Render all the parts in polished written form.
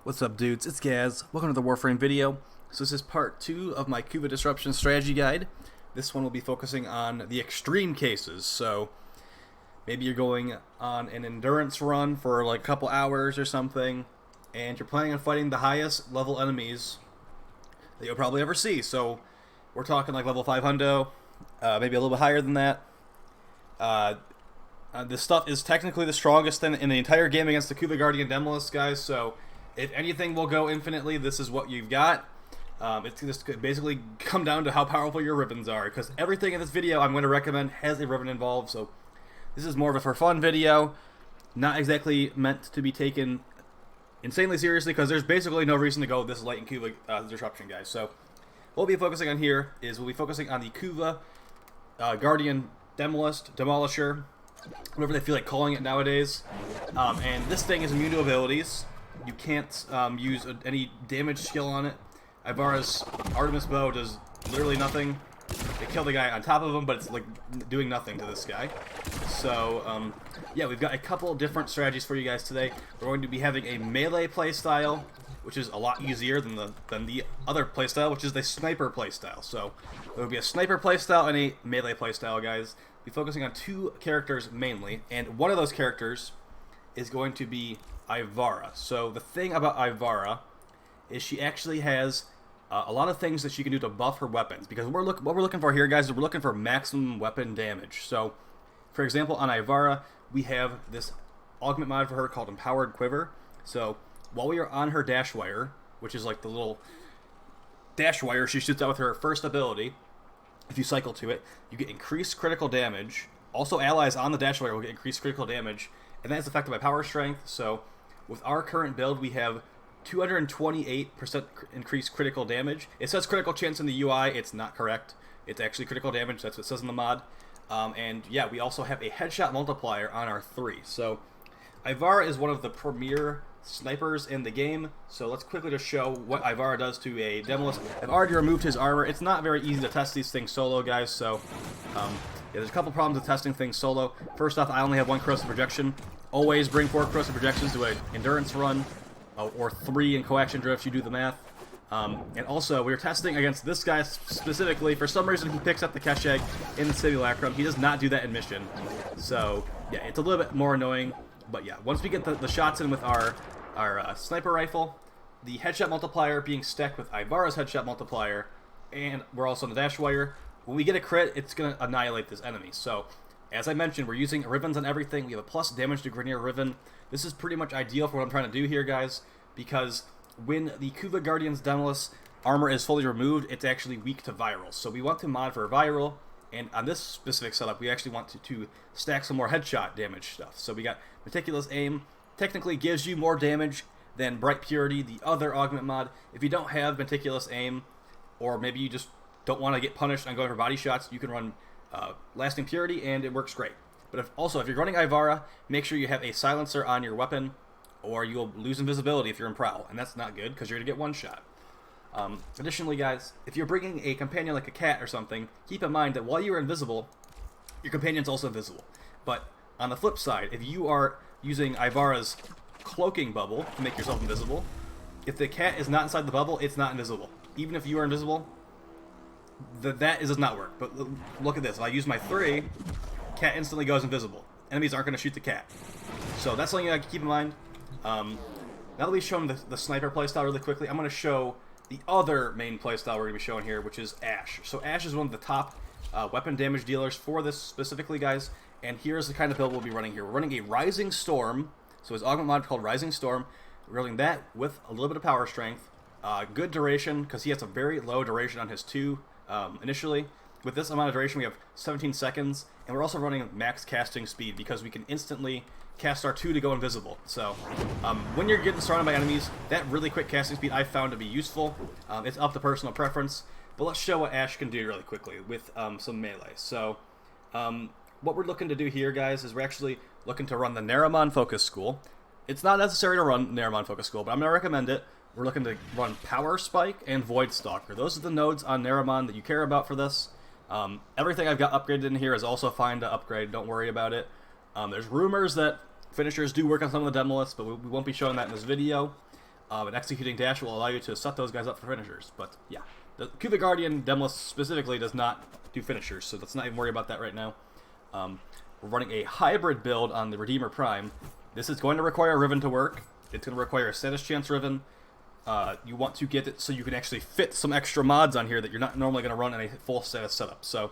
What's up, dudes? It's Gaz. Welcome to the Warframe video. So this is part 2 of my Kuva Disruption Strategy Guide. This one will be focusing on the extreme cases. So maybe you're going on an endurance run for like a couple hours or something, and you're planning on fighting the highest level enemies that you'll probably ever see. So we're talking like level 500, maybe a little bit higher than that. This stuff is technically the strongest in the entire game against the Kuva Guardian Demolist, guys, so if anything will go infinitely, this is what you've got. It's just basically come down to how powerful your ribbons are, because everything in this video I'm going to recommend has a ribbon involved, so this is more of a for fun video, not exactly meant to be taken insanely seriously, because there's basically no reason to go this light in Kuva Disruption, guys. So what we'll be focusing on here is we'll be focusing on the Kuva Guardian Demolisher, whatever they feel like calling it nowadays. And this thing is immune to abilities. You can't use any damage skill on it. Ivara's Artemis Bow does literally nothing. They kill the guy on top of him, but it's like doing nothing to this guy. So yeah, we've got a couple different strategies for you guys today. We're going to be having a melee playstyle, which is a lot easier than the other playstyle, which is the sniper playstyle. So there will be a sniper playstyle and a melee playstyle, guys. Be focusing on two characters mainly, and one of those characters is going to be Ivara. So the thing about Ivara is she actually has a lot of things that she can do to buff her weapons, because what we're looking for here, guys, is we're looking for maximum weapon damage. So for example, on Ivara we have this augment mod for her called Empowered Quiver. So while we are on her dash wire, which is like the little dash wire she shoots out with her first ability, if you cycle to it, you get increased critical damage. Also, allies on the dash wire will get increased critical damage, and that is affected by power strength. So with our current build, we have 228% increased critical damage. It says critical chance in the UI. It's not correct. It's actually critical damage. That's what it says in the mod. And yeah, we also have a headshot multiplier on our 3. So Ivara is one of the premier snipers in the game, so let's quickly just show what Ivara does to a Demolist. I've already removed his armor. It's not very easy to test these things solo, guys, so yeah, there's a couple problems with testing things solo. First off, I only have 1 corrosive projection. Always bring 4 corrosive projections to an endurance run, or 3 in coaction drift, you do the math. And also, we were testing against this guy specifically. For some reason, he picks up the cache egg in the simulacrum. He does not do that in mission, so yeah, it's a little bit more annoying. But yeah, once we get the shots in with our sniper rifle, the headshot multiplier being stacked with Ivara's headshot multiplier, and we're also on the dash wire, when we get a crit, it's going to annihilate this enemy. So, as I mentioned, we're using ribbons on everything. We have a plus damage to Grenier ribbon. This is pretty much ideal for what I'm trying to do here, guys, because when the Kuva Guardian's Demolist armor is fully removed, it's actually weak to viral. So we want to mod for viral. And on this specific setup, we actually want to stack some more headshot damage stuff. So we got Meticulous Aim. Technically gives you more damage than Bright Purity, the other augment mod. If you don't have Meticulous Aim, or maybe you just don't want to get punished on going for body shots, you can run Lasting Purity, and it works great. But if you're running Ivara, make sure you have a silencer on your weapon, or you'll lose invisibility if you're in Prowl, and that's not good, because you're going to get one shot. Additionally, guys, if you're bringing a companion like a cat or something, keep in mind that while you're invisible, your companion's also invisible. But on the flip side, if you are using Ivara's cloaking bubble to make yourself invisible, if the cat is not inside the bubble, it's not invisible. Even if you are invisible, that does not work. But look at this. If I use my 3, cat instantly goes invisible. Enemies aren't going to shoot the cat. So that's something I can keep in mind. Now that we've shown the sniper playstyle really quickly, I'm going to show the other main playstyle we're going to be showing here, which is Ash. So Ash is one of the top weapon damage dealers for this specifically, guys. And here's the kind of build we'll be running here. We're running a Rising Storm. So his augment mod called Rising Storm. We're running that with a little bit of power strength. Good duration, because he has a very low duration on his 2 initially. With this amount of duration, we have 17 seconds. And we're also running max casting speed, because we can instantly cast our 2 to go invisible. So when you're getting surrounded by enemies, that really quick casting speed I found to be useful. It's up to personal preference. But let's show what Ash can do really quickly with some melee. So what we're looking to do here, guys, is we're actually looking to run the Naramon Focus School. It's not necessary to run Naramon Focus School, but I'm going to recommend it. We're looking to run Power Spike and Void Stalker. Those are the nodes on Naramon that you care about for this. Everything I've got upgraded in here is also fine to upgrade. Don't worry about it. There's rumors that finishers do work on some of the Demolists, but we won't be showing that in this video. And executing dash will allow you to set those guys up for finishers. But yeah, the Kuva Guardian Demolist specifically does not do finishers, so let's not even worry about that right now. We're running a hybrid build on the Redeemer Prime. This is going to require Riven to work. It's going to require a status chance Riven. You want to get it so you can actually fit some extra mods on here that you're not normally going to run in a full status setup. So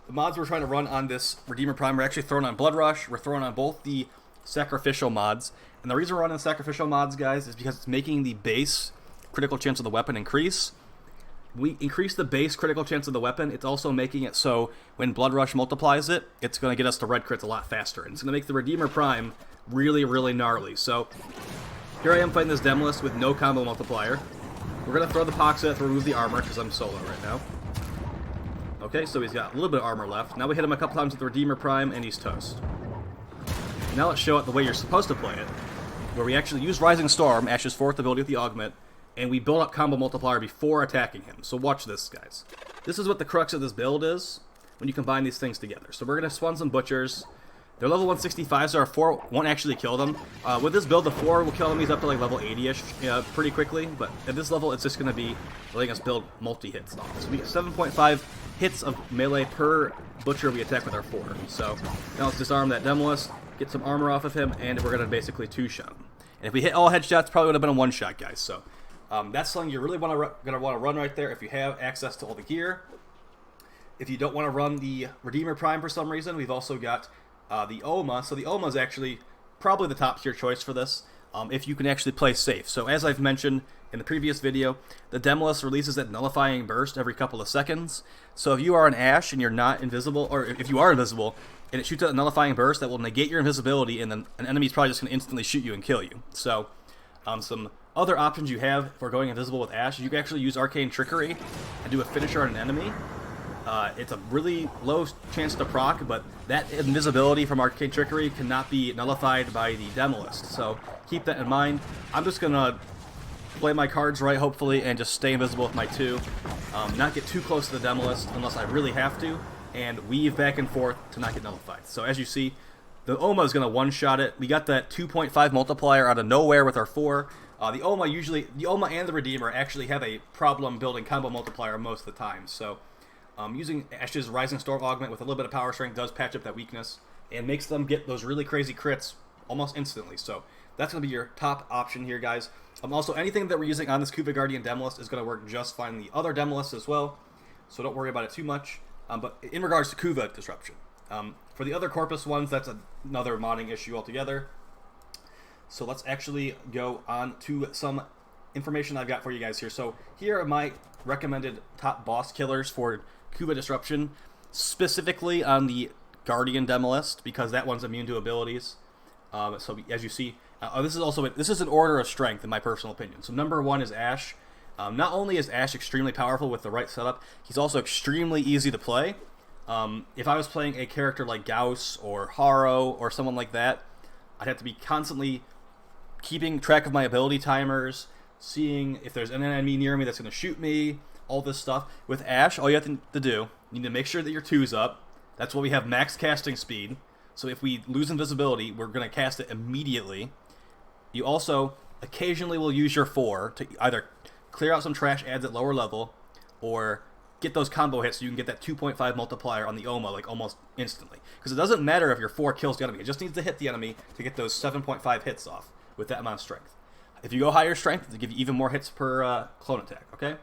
the mods we're trying to run on this Redeemer Prime, we're actually throwing on Blood Rush. We're throwing on both the sacrificial mods. And the reason we're running sacrificial mods, guys, is because it's making the base critical chance of the weapon increase. We increase the base critical chance of the weapon. It's also making it so when Blood Rush multiplies it, it's going to get us to red crits a lot faster. And it's going to make the Redeemer Prime really, really gnarly. So here I am fighting this Demolist with no combo multiplier. We're going to throw the Pox at to remove the armor because I'm solo right now. Okay, so he's got a little bit of armor left. Now we hit him a couple times with the Redeemer Prime and he's toast. Now let's show it the way you're supposed to play it, where we actually use Rising Storm, Ash's 4th ability with the Augment, and we build up combo multiplier before attacking him. So watch this, guys. This is what the crux of this build is when you combine these things together. So we're going to spawn some Butchers. They're level 165, so our 4 won't actually kill them. With this build, the 4 will kill enemies up to like level 80-ish pretty quickly, but at this level, it's just going to be letting us build multi-hits. So we get 7.5 hits of melee per Butcher we attack with our 4. So now let's disarm that Demolist, get some armor off of him, and we're going to basically 2-shot him. And if we hit all headshots, probably would have been a 1-shot, guys. So that's something you really going to want to run right there if you have access to all the gear. If you don't want to run the Redeemer Prime for some reason, we've also got the Oma. So the Oma is actually probably the top tier choice for this if you can actually play safe. So as I've mentioned in the previous video, the Demolist releases that nullifying burst every couple of seconds. So if you are an Ash and you're not invisible, or if you are invisible, and it shoots out a nullifying burst, that will negate your invisibility, and then an enemy's probably just going to instantly shoot you and kill you. So some other options you have for going invisible with Ash is you can actually use Arcane Trickery and do a finisher on an enemy. It's a really low chance to proc, but that invisibility from Arcane Trickery cannot be nullified by the Demolist. So keep that in mind. I'm just going to play my cards right, hopefully, and just stay invisible with my 2. Not get too close to the Demolist unless I really have to, and weave back and forth to not get nullified. So as you see, the Oma is going to one-shot it. We got that 2.5 multiplier out of nowhere with our 4. The Oma and the Redeemer actually have a problem building combo multiplier most of the time. So using Ash's Rising Storm Augment with a little bit of power strength does patch up that weakness and makes them get those really crazy crits almost instantly. So that's going to be your top option here, guys. Also, anything that we're using on this Kuva Guardian Demolist is going to work just fine in the other Demolists as well. So don't worry about it too much. But in regards to Kuva Disruption, for the other Corpus ones, that's another modding issue altogether. So let's actually go on to some information I've got for you guys here. So here are my recommended top boss killers for Kuva Disruption, specifically on the Guardian Demolist, because that one's immune to abilities. So as you see, this is an order of strength in my personal opinion. So number 1 is Ash. Not only is Ash extremely powerful with the right setup, he's also extremely easy to play. If I was playing a character like Gauss or Haro or someone like that, I'd have to be constantly keeping track of my ability timers, seeing if there's an enemy near me that's going to shoot me, all this stuff. With Ash, all you have to do, you need to make sure that your 2's up. That's why we have max casting speed. So if we lose invisibility, we're going to cast it immediately. You also occasionally will use your 4 to either clear out some trash adds at lower level, or get those combo hits so you can get that 2.5 multiplier on the Oma like almost instantly. Because it doesn't matter if your 4 kills the enemy, it just needs to hit the enemy to get those 7.5 hits off with that amount of strength. If you go higher strength, it'll give you even more hits per clone attack, okay?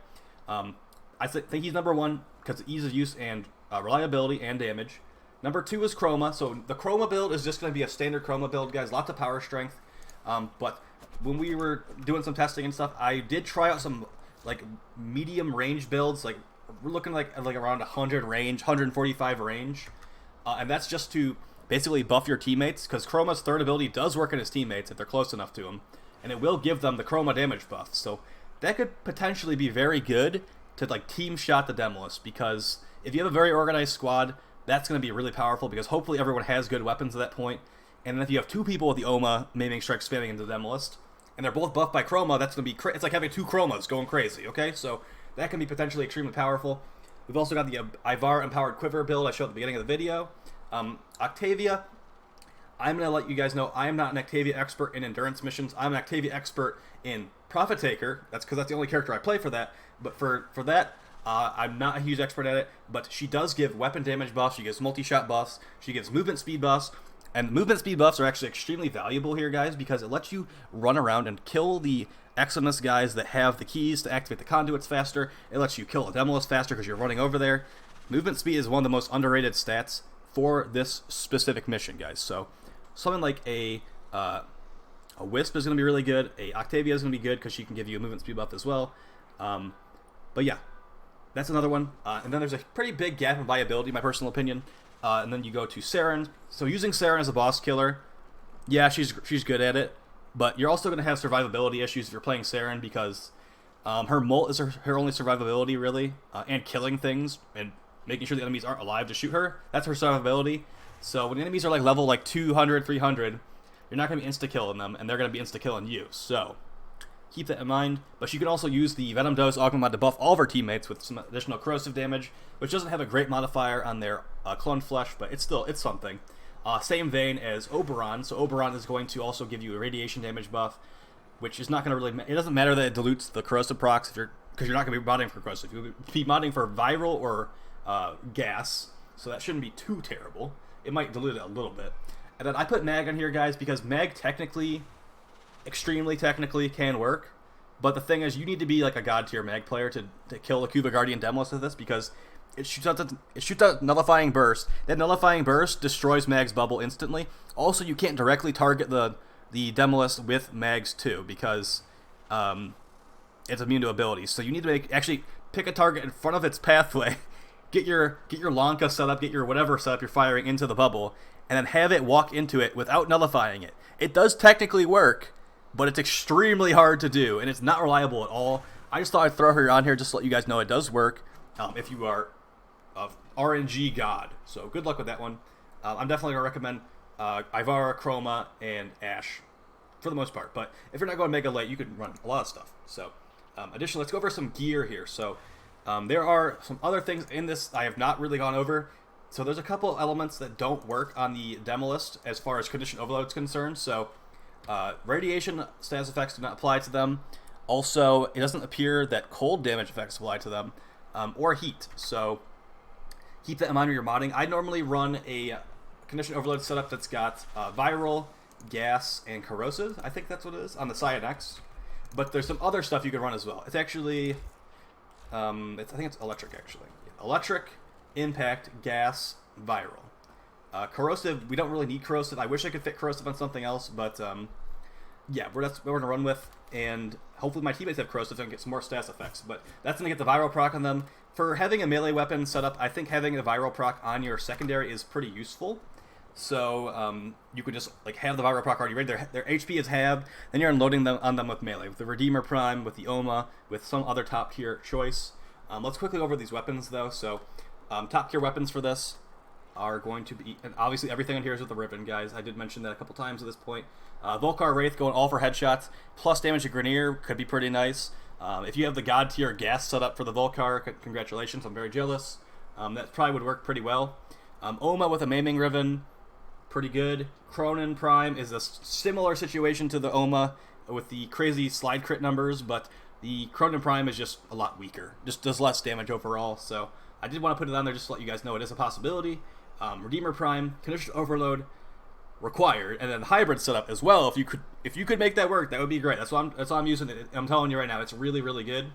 I think he's number 1 because of ease of use and reliability and damage. Number 2 is Chroma. So the Chroma build is just going to be a standard Chroma build, guys. Lots of power strength. But when we were doing some testing and stuff, I did try out some like medium range builds. Like we're looking like around 100 range, 145 range, and that's just to basically buff your teammates, because Chroma's 3rd ability does work on his teammates if they're close enough to him, and it will give them the Chroma damage buff. So that could potentially be very good to like team shot the Demolist, because if you have a very organized squad, that's going to be really powerful, because hopefully everyone has good weapons at that point. And then if you have 2 people with the Oma maiming strike spamming into the Demolist, and they're both buffed by Chroma, that's going to be it's like having 2 Chromas going crazy, okay? So that can be potentially extremely powerful. We've also got the Ivar empowered Quiver build I showed at the beginning of the video. Octavia, I'm going to let you guys know I am not an Octavia expert in endurance missions. I'm an Octavia expert in Profit Taker. That's because that's the only character I play for that. But for that, I'm not a huge expert at it. But she does give weapon damage buffs. She gives multi-shot buffs. She gives movement speed buffs. And movement speed buffs are actually extremely valuable here, guys, because it lets you run around and kill the Eximus guys that have the keys to activate the conduits faster. It lets you kill a Demolist faster because you're running over there. Movement speed is one of the most underrated stats for this specific mission, guys. So something like a Wisp is going to be really good. A Octavia is going to be good because she can give you a movement speed buff as well. But yeah, that's another one. And then there's a pretty big gap in viability, in my personal opinion. And then you go to Saren. So using Saren as a boss killer, yeah, she's good at it. But you're also going to have survivability issues if you're playing Saren because her molt is her only survivability, really. And killing things and making sure the enemies aren't alive to shoot her. That's her survivability. So when the enemies are like level like 200, 300, you're not going to be insta-killing them, and they're going to be insta-killing you. So keep that in mind. But you can also use the Venom Dose Augment Mod to buff all of her teammates with some additional corrosive damage, which doesn't have a great modifier on their clone flesh, but it's something. Same vein as Oberon. So Oberon is going to also give you a radiation damage buff, which is not going to really... It doesn't matter that it dilutes the corrosive procs because you're not going to be modding for corrosive. You'll be modding for viral or gas, so that shouldn't be too terrible. It might dilute it a little bit. And then I put Mag on here, guys, because Mag technically, extremely technically, can work. But the thing is, you need to be like a god tier Mag player to kill the Kuva Guardian Demolist with this, because it shoots out Nullifying Burst. That Nullifying Burst destroys Mag's bubble instantly. Also, you can't directly target the Demolist with Mags too, because it's immune to abilities. So you need to actually pick a target in front of its pathway. Get your Lanka set up, get your whatever set up you're firing into the bubble, and then have it walk into it without nullifying it. It does technically work, but it's extremely hard to do, and it's not reliable at all. I just thought I'd throw her on here just to let you guys know it does work if you are a RNG god. So good luck with that one. I'm definitely going to recommend Ivara, Chroma, and Ash for the most part. But if you're not going Mega Late, you can run a lot of stuff. So additionally, let's go over some gear here. So there are some other things in this I have not really gone over. So there's a couple elements that don't work on the Demolist as far as Condition Overload is concerned. So radiation status effects do not apply to them. Also, it doesn't appear that cold damage effects apply to them, or heat. So keep that in mind when you're modding. I normally run a Condition Overload setup that's got viral, gas, and corrosive. I think that's what it is on the Cyan X. But there's some other stuff you can run as well. It's actually... I think it's electric, actually. Electric, impact, gas, viral. Corrosive, we don't really need corrosive. I wish I could fit corrosive on something else, but yeah, that's what we're going to run with. And hopefully my teammates have corrosive and get some more status effects. But that's going to get the viral proc on them. For having a melee weapon set up, I think having a viral proc on your secondary is pretty useful. So you could just like have the viral proc already ready. Their HP is halved. Then you're unloading them on them with melee, with the Redeemer Prime, with the Oma, with some other top tier choice. Let's quickly go over these weapons though. So top tier weapons for this are going to be, and obviously everything on here is with the ribbon, guys. I did mention that a couple times at this point. Volcar Wraith going all for headshots, plus damage to Grenier could be pretty nice. If you have the god tier gas set up for the Volcar, congratulations, I'm very jealous. That probably would work pretty well. Oma with a maiming ribbon, pretty good. Cronin Prime is a similar situation to the Oma with the crazy slide crit numbers, but the Cronin Prime is just a lot weaker. Just does less damage overall, so I did want to put it on there just to let you guys know it is a possibility. Redeemer Prime, Condition Overload required, and then hybrid setup as well. If you could make that work, that would be great. That's why I'm using it. I'm telling you right now, it's really, really good.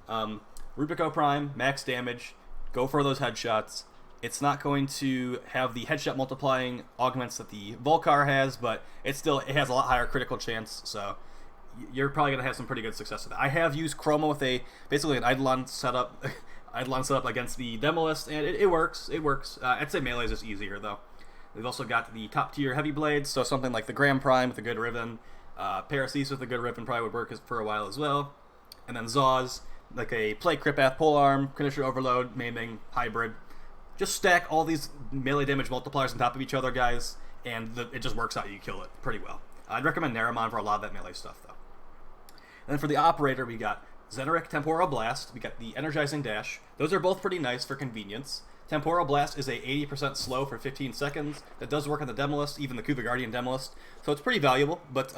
Rubico Prime, max damage, go for those headshots. It's not going to have the headshot multiplying augments that the Volcar has, but it has a lot higher critical chance, so you're probably going to have some pretty good success with it. I have used Chroma with basically an Eidolon setup against the Demolist, and it works. It works. I'd say melee is just easier, though. We've also got the top tier heavy blades, so something like the Graham Prime with a good ribbon. Paracesis with a good ribbon probably would work for a while as well. And then Zaws, like a Plague Kripath polearm, Condition Overload, maiming, hybrid. Just stack all these melee damage multipliers on top of each other, guys, and it just works out. You kill it pretty well. I'd recommend Naramon for a lot of that melee stuff, though. And then for the operator, we got Zeneric Temporal Blast. We got the Energizing Dash. Those are both pretty nice for convenience. Temporal Blast is a 80% slow for 15 seconds. That does work on the Demolist, even the Kuva Guardian Demolist, so it's pretty valuable. But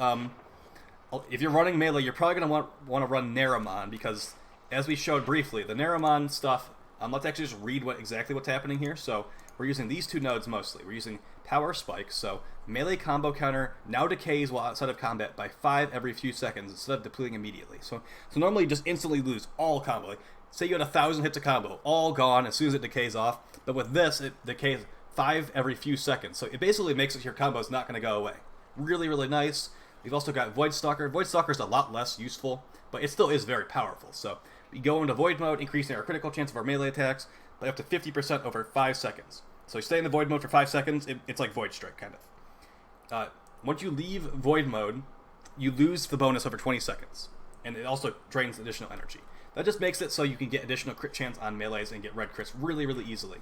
if you're running melee, you're probably going to want to run Naramon, because as we showed briefly, the Naramon stuff, let's actually just read exactly what's happening here. So we're using these two nodes mostly. We're using Power Spike, so melee combo counter now decays while outside of combat by 5 every few seconds instead of depleting immediately. So normally you just instantly lose all combo. Like, say you had 1,000 hits of combo, all gone as soon as it decays off. But with this, it decays 5 every few seconds. So it basically makes it your combo's not going to go away. Really, really nice. We've also got Void Stalker. Void Stalker is a lot less useful, but it still is very powerful. So we go into Void mode, increasing our critical chance of our melee attacks by up to 50% over 5 seconds. So you stay in the Void mode for 5 seconds, it's like Void Strike, kind of. Once you leave Void mode, you lose the bonus over 20 seconds. And it also drains additional energy. That just makes it so you can get additional crit chance on melees and get red crits really, really easily.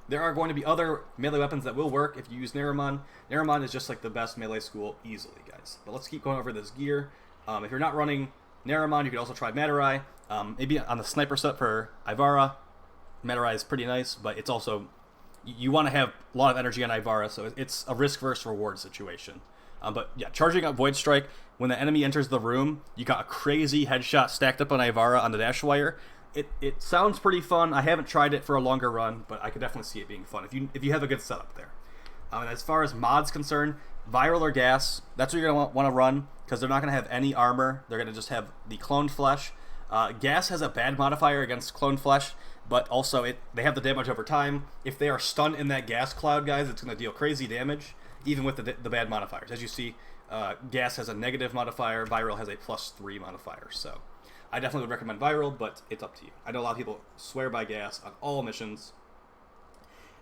There are going to be other melee weapons that will work if you use Naramon. Naramon is just like the best melee school easily, guys. But let's keep going over this gear. If you're not running Naramon, you could also try Matarai. Maybe on the sniper set for Ivara. Matarai is pretty nice, but it's also... You want to have a lot of energy on Ivara, so it's a risk versus reward situation. But yeah, charging up Void Strike, when the enemy enters the room, you got a crazy headshot stacked up on Ivara on the dash wire. It sounds pretty fun. I haven't tried it for a longer run, but I could definitely see it being fun if you have a good setup there. And as far as mods concerned, Viral or Gas, that's what you're going to want to run, because they're not going to have any armor. They're going to just have the Cloned Flesh. Gas has a bad modifier against Cloned Flesh, but also they have the damage over time. If they are stunned in that gas cloud, guys, it's going to deal crazy damage, even with the bad modifiers. As you see, Gas has a negative modifier, Viral has a +3 modifier. So I definitely would recommend Viral, but it's up to you. I know a lot of people swear by Gas on all missions.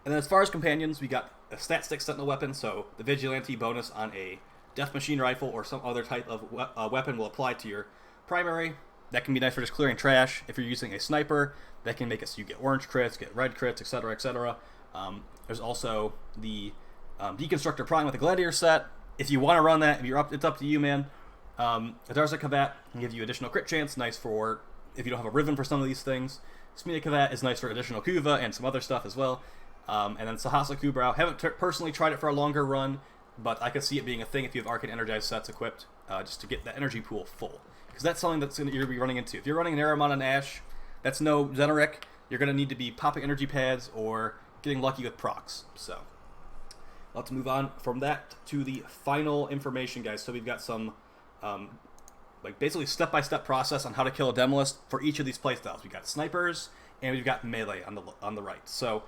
And then as far as companions, we got a Stat Stick Sentinel weapon, so the Vigilante bonus on a Death Machine Rifle or some other type of weapon will apply to your primary. That can be nice for just clearing trash. If you're using a sniper, that can make it so you get orange crits, get red crits, etc., etc. There's also the Deconstructor Prime with the Gladiator set. If you want to run that, it's up to you, man. Adarza Kavat can give you additional crit chance, nice for if you don't have a Riven for some of these things. Smita Kavat is nice for additional Kuva and some other stuff as well. And then Sahasa Kubrau. Haven't personally tried it for a longer run, but I could see it being a thing if you have Arcane Energized sets equipped, just to get that energy pool full. Because that's something you're going to be running into. If you're running Naramon and Ashe, that's no Xenoric. You're going to need to be popping energy pads or getting lucky with procs. So let's move on from that to the final information, guys. So we've got some basically step-by-step process on how to kill a Demolist for each of these playstyles. We've got snipers and we've got melee on the right. So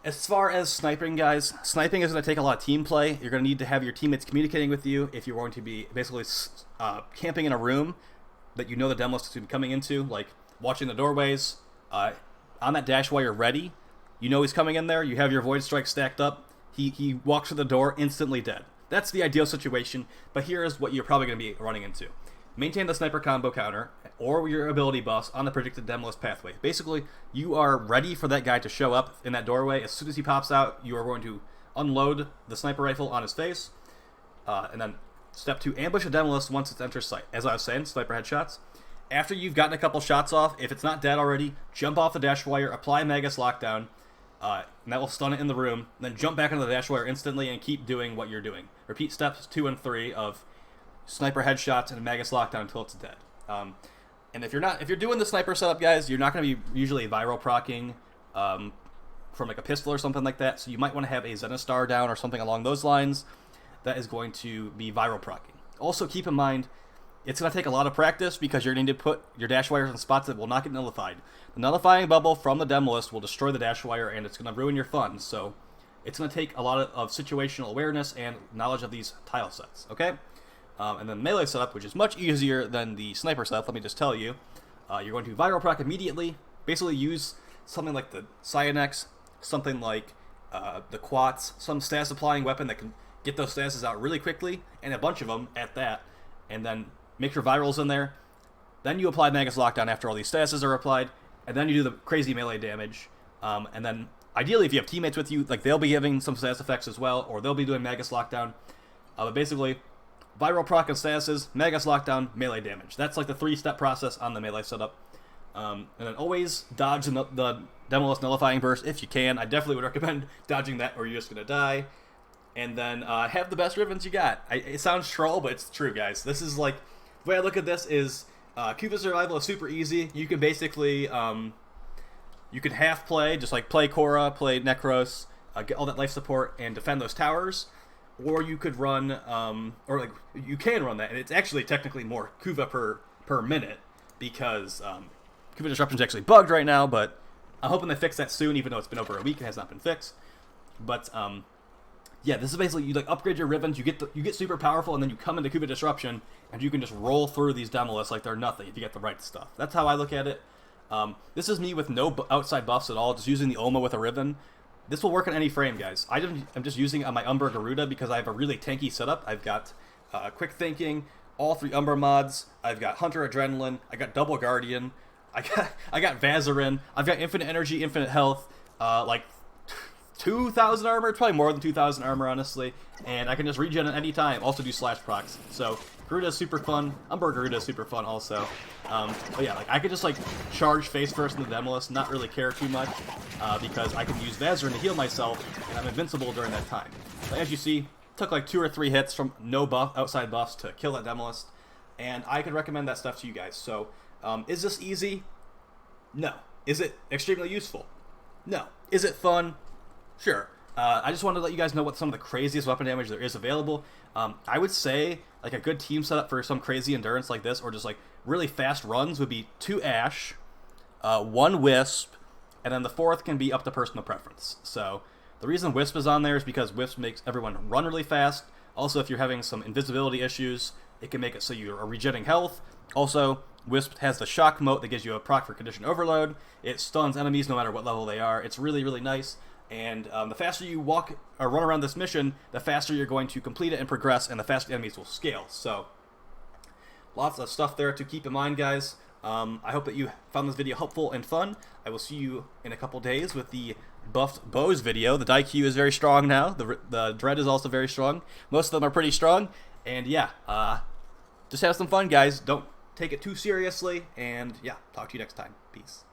as far as sniping, guys, sniping is going to take a lot of team play. You're going to need to have your teammates communicating with you if you're going to be basically camping in a room that you know the Demolist is going to be coming into, like watching the doorways, on that dash while you're ready. You know he's coming in there. You have your Void Strike stacked up. He walks through the door, instantly dead. That's the ideal situation, but here is what you're probably going to be running into. Maintain the sniper combo counter or your ability buffs on the predicted Demolist pathway. Basically, you are ready for that guy to show up in that doorway. As soon as he pops out, you are going to unload the sniper rifle on his face. And then step 2, ambush a Demolist once it enters sight. As I was saying, sniper headshots. After you've gotten a couple shots off, if it's not dead already, jump off the dash wire, apply Magus Lockdown, and that will stun it in the room. Then jump back into the dash wire instantly and keep doing what you're doing. Repeat steps 2 and 3 of sniper headshots and Magus Lockdown until it's dead. And if you're doing the sniper setup, guys, you're not going to be usually viral proccing from like a pistol or something like that. So you might want to have a Zenistar down or something along those lines that is going to be viral proccing. Also keep in mind, it's going to take a lot of practice because you're going to need to put your dash wires in spots that will not get nullified. The nullifying bubble from the Demolist will destroy the dash wire and it's going to ruin your fun. So it's going to take a lot of situational awareness and knowledge of these tile sets, okay? And then melee setup, which is much easier than the sniper setup, let me just tell you. You're going to viral proc immediately. Basically use something like the Cyanex, something like the Quats, some status applying weapon that can get those statuses out really quickly, and a bunch of them at that. And then make your virals in there. Then you apply Magus Lockdown after all these statuses are applied, and then you do the crazy melee damage. And then ideally, if you have teammates with you, like they'll be giving some status effects as well, or they'll be doing Magus Lockdown. But basically, viral proc and statuses, Magus Lockdown, melee damage. That's like the 3-step process on the melee setup. And then always dodge the Demolist Nullifying Burst if you can. I definitely would recommend dodging that or you're just going to die. And then have the best ribbons you got. It sounds troll, but it's true, guys. This is like, the way I look at this is Kuva survival is super easy. You can basically, you can half play, just like play Cora, play Necros, get all that life support, and defend those towers. Or you could run, or like, you can run that, and it's actually technically more Kuva per minute, because Kuva Disruption is actually bugged right now, but I'm hoping they fix that soon, even though it's been over a week and has not been fixed. But, yeah, this is basically, you like upgrade your ribbons, you get super powerful, and then you come into Kuva Disruption, and you can just roll through these Demolists like they're nothing if you get the right stuff. That's how I look at it. This is me with no outside buffs at all, just using the Oma with a ribbon. This will work on any frame, guys. I'm just using it on my Umber Garuda because I have a really tanky setup. I've got Quick Thinking, all 3 Umber mods. I've got Hunter Adrenaline. I got Double Guardian. I got Vazarin. I've got Infinite Energy, Infinite Health. Like 2,000 armor. It's probably more than 2,000 armor, honestly. And I can just regen at any time. Also do slash procs. So Garuda is super fun. Umber Garuda is super fun also. But yeah, like I could just like charge face first in the Demolist, not really care too much, because I can use Vazarin to heal myself, and I'm invincible during that time. But as you see, took like 2 or 3 hits from no outside buffs to kill that Demolist, and I could recommend that stuff to you guys. So, is this easy? No. Is it extremely useful? No. Is it fun? Sure. I just wanted to let you guys know what some of the craziest weapon damage there is available. I would say like a good team setup for some crazy endurance like this, or just like really fast runs, would be 2 Ash, 1 Wisp, and then the 4th can be up to personal preference. So the reason Wisp is on there is because Wisp makes everyone run really fast. Also, if you're having some invisibility issues, it can make it so you are regenerating health. Also, Wisp has the Shock Mote that gives you a proc for Condition Overload. It stuns enemies no matter what level they are. It's really, really nice. And the faster you walk or run around this mission, the faster you're going to complete it and progress, and the faster the enemies will scale. So, lots of stuff there to keep in mind, guys. I hope that you found this video helpful and fun. I will see you in a couple days with the buffed bows video. The Daikyu is very strong now. The Dread is also very strong. Most of them are pretty strong. And yeah, just have some fun, guys. Don't take it too seriously. And yeah, talk to you next time. Peace.